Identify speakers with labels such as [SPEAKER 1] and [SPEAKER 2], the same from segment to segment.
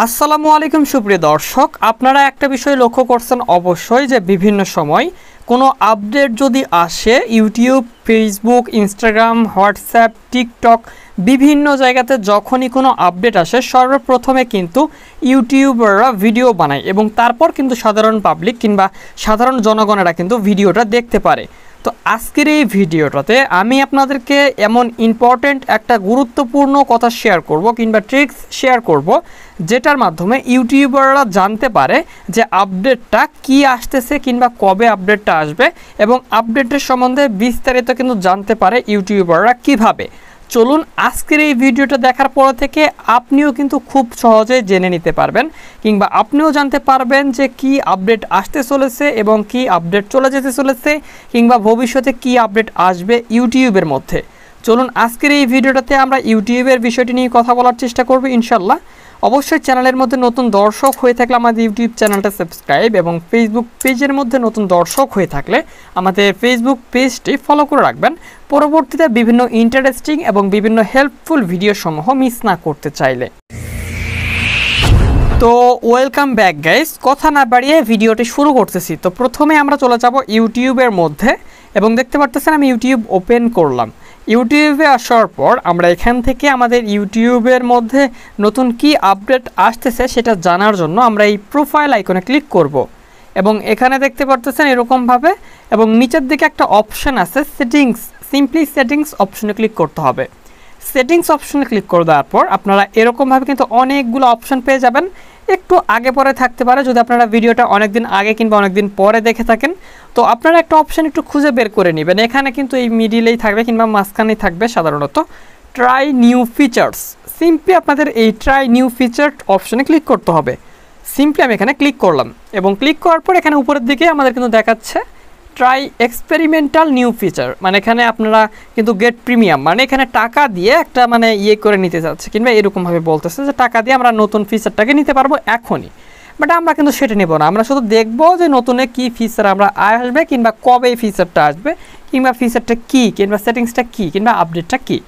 [SPEAKER 1] আসসালামু আলাইকুম সুপ্রিয় দর্শক, আপনারা একটা বিষয় লক্ষ্য করছেন অবশ্যই যে বিভিন্ন সময় কোনো আপডেট যদি আসে YouTube, Facebook, Instagram, WhatsApp, TikTok বিভিন্ন জায়গাতে যখনই কোনো আপডেট আসে সর্বপ্রথমে কিন্তু ইউটিউবাররা ভিডিও বানায় এবং তারপর কিন্তু সাধারণ পাবলিক কিংবা সাধারণ জনগণেরা কিন্তু ভিডিওটা দেখতে পারে। তো আজকের এই ভিডিওটাতে আমি আপনাদেরকে এমন ইম্পর্টেন্ট একটা গুরুত্বপূর্ণ কথা শেয়ার করব কিংবা ট্রিক্স শেয়ার করব যেটার মাধ্যমে ইউটিউবাররা জানতে পারে যে আপডেটটা কি আসতেছে কিংবা কবে আপডেটটা আসবে এবং আপডেটের সম্বন্ধে বিস্তারিত কিন্তু জানতে পারে ইউটিউবাররা কিভাবে। চলুন আজকের এই ভিডিওটা দেখার পর থেকে আপনিও কিন্তু খুব সহজেই জেনে নিতে পারবেন কিংবা আপনিও জানতে পারবেন যে কি আপডেট আসতে চলেছে এবং কি আপডেট চলে যেতে চলেছে কিংবা ভবিষ্যতে কি আপডেট আসবে ইউটিউবের মধ্যে। চলুন আজকের এই ভিডিওটাতে আমরা ইউটিউবের বিষয়টি নিয়ে কথা বলার চেষ্টা করব ইনশাল্লাহ। অবশ্যই চ্যানেলের মধ্যে নতুন দর্শক হয়ে থাকলে আমাদের ইউটিউব চ্যানেলটা সাবস্ক্রাইব এবং ফেসবুক পেজের মধ্যে নতুন দর্শক হয়ে থাকলে আমাদের ফেসবুক পেজটি ফলো করে রাখবেন, পরবর্তীতে বিভিন্ন ইন্টারেস্টিং এবং বিভিন্ন হেল্পফুল ভিডিও সমূহ মিস না করতে চাইলে। তো ওয়েলকাম ব্যাক গাইস, কথা না বাড়িয়ে ভিডিওটি শুরু করতেছি। তো প্রথমে আমরা চলে যাব ইউটিউবের মধ্যে এবং দেখতে পারতেছেন আমি ইউটিউব ওপেন করলাম। ইউটিউবে আসার পর আমরা এখান থেকে আমাদের ইউটিউবের মধ্যে নতুন কি আপডেট আসতেছে সেটা জানার জন্য আমরা এই প্রোফাইল আইকনে ক্লিক করব এবং এখানে দেখতে পারতেছেন এরকমভাবে এবং নিচের দিকে একটা অপশান আছে সেটিংস, সিম্পলি সেটিংস অপশনে ক্লিক করতে হবে। সেটিংস অপশনে ক্লিক করে দেওয়ার পর আপনারা এরকমভাবে কিন্তু অনেকগুলো অপশন পেয়ে যাবেন। একটু আগে পরে থাকতে পারে যদি আপনারা ভিডিওটা অনেকদিন আগে কিংবা অনেকদিন পরে দেখে থাকেন, তো আপনারা একটা অপশন একটু খুঁজে বের করে নেবেন। এখানে কিন্তু এই মিডিলেই থাকবে কিংবা মাঝখানেই থাকবে সাধারণত ট্রাই নিউ ফিচার্স। সিম্পলি আপনাদের এই ট্রাই নিউ ফিচার অপশনে ক্লিক করতে হবে। সিম্পলি আমি এখানে ক্লিক করলাম এবং ক্লিক করার পর এখানে উপরের দিকে আমাদের কিন্তু দেখাচ্ছে ট্রাই এক্সপেরিমেন্টাল নিউ ফিচার, মানে এখানে আপনারা কিন্তু গেট প্রিমিয়াম, মানে এখানে টাকা দিয়ে একটা মানে ইয়ে করে নিতে চাচ্ছে কিংবা এরকমভাবে বলতেছে যে টাকা দিয়ে আমরা নতুন ফিচারটাকে নিতে পারবো এখনই। বাট আমরা কিন্তু সেটা নেব না, আমরা শুধু দেখবো যে নতুনে কি ফিচার আমরা আসবে কিংবা কবে এই ফিচারটা আসবে কিংবা ফিচারটা কী কিংবা সেটিংসটা কী কিংবা আপডেটটা কী।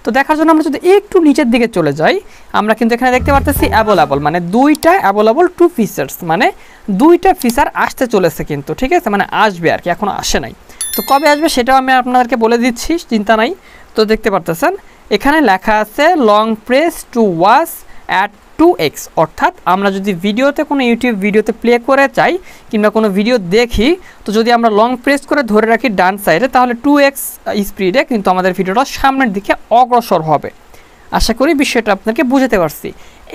[SPEAKER 1] তো দেখার জন্য আমরা যদি একটু নিচের দিকে চলে যাই আমরা কিন্তু এখানে দেখতে পারতেছি অ্যাভেলেবল, মানে দুইটা অ্যাভেলেবল টু ফিচার্স, মানে দুইটা ফিচার আসতে চলেছে কিন্তু, ঠিক আছে, মানে আসবে আর কি, এখনও আসে নাই। তো কবে আসবে সেটাও আমি আপনাদেরকে বলে দিচ্ছি, চিন্তা নাই। তো দেখতে পারতেছেন এখানে লেখা আছে long press to watch at 2x, অর্থাৎ আমরা যদি ভিডিওতে কোনো ইউটিউব ভিডিওতে প্লে করে চাই কিংবা কোনো ভিডিও দেখি তো যদি আমরা লং প্রেস করে ধরে রাখি ডান সাইডে তাহলে 2x স্পিডে কিন্তু আমাদের ভিডিওটা সামনের দিকে অগ্রসর হবে। আশা করি বিষয়টা আপনাকে বুঝতে পারছি।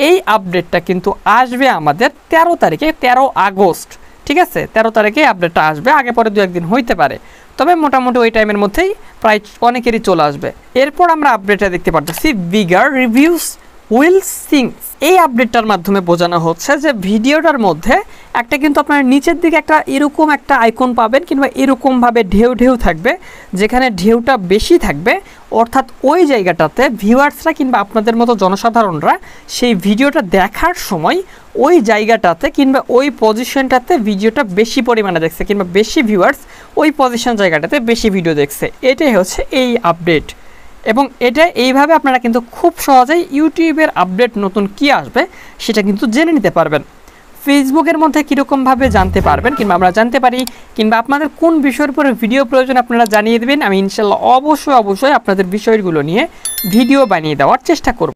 [SPEAKER 1] এই আপডেটটা কিন্তু আসবে আমাদের 13 তারিখে, 13 আগস্ট, ঠিক আছে, 13 তারিখে আপডেটটা আসবে, আগে পরে দু একদিন হইতে পারে, তবে মোটামুটি ওই টাইমের মধ্যেই প্রায় অনেকেরই চলে আসবে। এরপর আমরা আপডেটটা দেখতে পারতেছি বিগার রিভিউস উইল সিঙ্ক। এই আপডেটটার মাধ্যমে বোঝানো হচ্ছে যে ভিডিওটার মধ্যে একটা কিন্তু আপনার নিচের দিকে একটা এরকম একটা আইকন পাবেন কিংবা এরকমভাবে ঢেউ ঢেউ থাকবে, যেখানে ঢেউটা বেশি থাকবে অর্থাৎ ওই জায়গাটাতে ভিউয়ার্সরা কিংবা আপনাদের মতো জনসাধারণরা সেই ভিডিওটা দেখার সময় ওই জায়গাটাতে কিংবা ওই পজিশনটাতে ভিডিওটা বেশি পরিমাণে দেখছে কিংবা বেশি ভিউয়ার্স ওই পজিশন জায়গাটাতে বেশি ভিডিও দেখছে। এটাই হচ্ছে এই আপডেট এবং এটা এইভাবে আপনারা কিন্তু খুব সহজেই ইউটিউবের আপডেট নতুন কি আসবে সেটা কিন্তু জেনে নিতে পারবেন। ফেসবুকের মধ্যে কীরকমভাবে জানতে পারবেন কিংবা আমরা জানতে পারি কিংবা আপনাদের কোন বিষয়ের উপরে ভিডিও প্রয়োজন আপনারা জানিয়ে দেবেন, আমি ইনশাল্লাহ অবশ্যই আপনাদের বিষয়গুলো নিয়ে ভিডিও বানিয়ে দেওয়ার চেষ্টা করব।